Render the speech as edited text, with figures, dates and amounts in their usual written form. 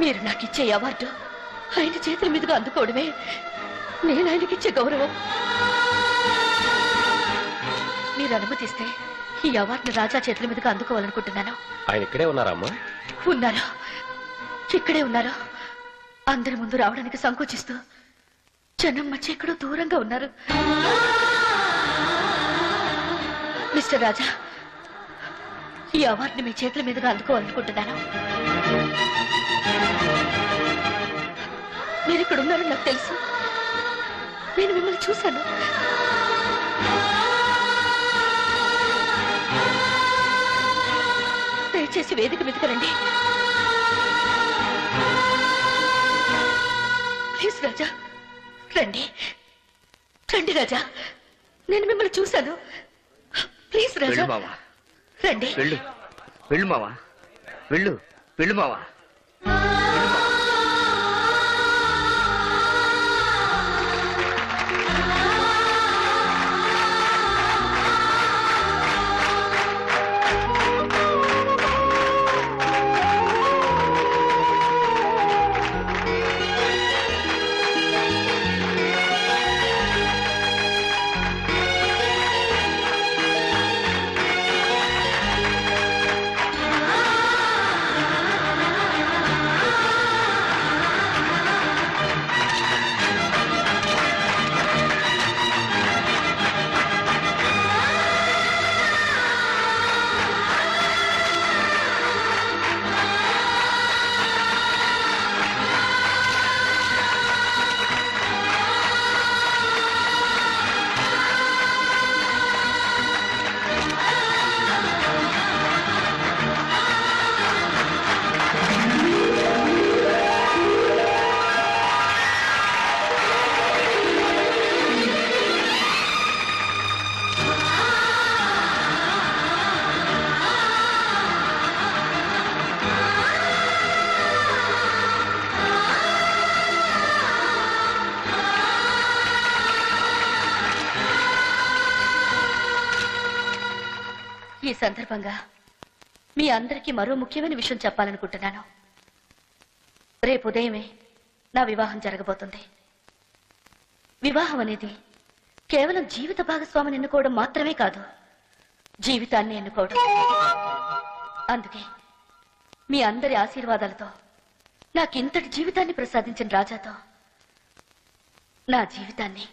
మీరు నాకు ఇచ్చే అవార్డు ఆయన చేతుల మీదుగా అందుకోవడమే నేను ఆయనకి ఇచ్చే గౌరవం. మీరు అనుమతిస్తే ఈ అవార్డును రాజా చేతుల మీదుగా అందుకోవాలనుకుంటున్నాను. ఆయన ఇక్కడే ఉన్నారమ్మా? ఉన్నారు, ఇక్కడే ఉన్నారు. అందరి ముందు రావడానికి సంకోచిస్తూ జనం మధ్య ఎక్కడో దూరంగా ఉన్నారు. మిస్టర్ రాజా, ఈ అవార్డుని మీ చేతుల మీదుగా అందుకోవాలనుకుంటున్నాను. మీరు ఇక్కడ ఉన్నారని నాకు తెలుసు. నేను మిమ్మల్ని చూశాను. దయచేసి వేదిక మీదకి రండి. ప్లీజ్ రాజా, రండి రండి రాజా, నేను మిమ్మల్ని చూశాను. ప్లీజ్ రాజా రండి. వెళ్ళు వెళ్ళు మావా, వెళ్ళు వెళ్ళు మావా. ఈ సందర్భంగా మీ అందరికీ మరో ముఖ్యమైన విషయం చెప్పాలనుకుంటున్నాను. రేపు ఉదయమే నా వివాహం జరగబోతుంది. వివాహం అనేది కేవలం జీవిత భాగస్వామిని ఎన్నుకోవడం మాత్రమే కాదు, జీవితాన్ని ఎన్నుకోవడం. అందుకే మీ అందరి ఆశీర్వాదాలతో నాకింతటి జీవితాన్ని ప్రసాదించిన రాజాతో నా జీవితాన్ని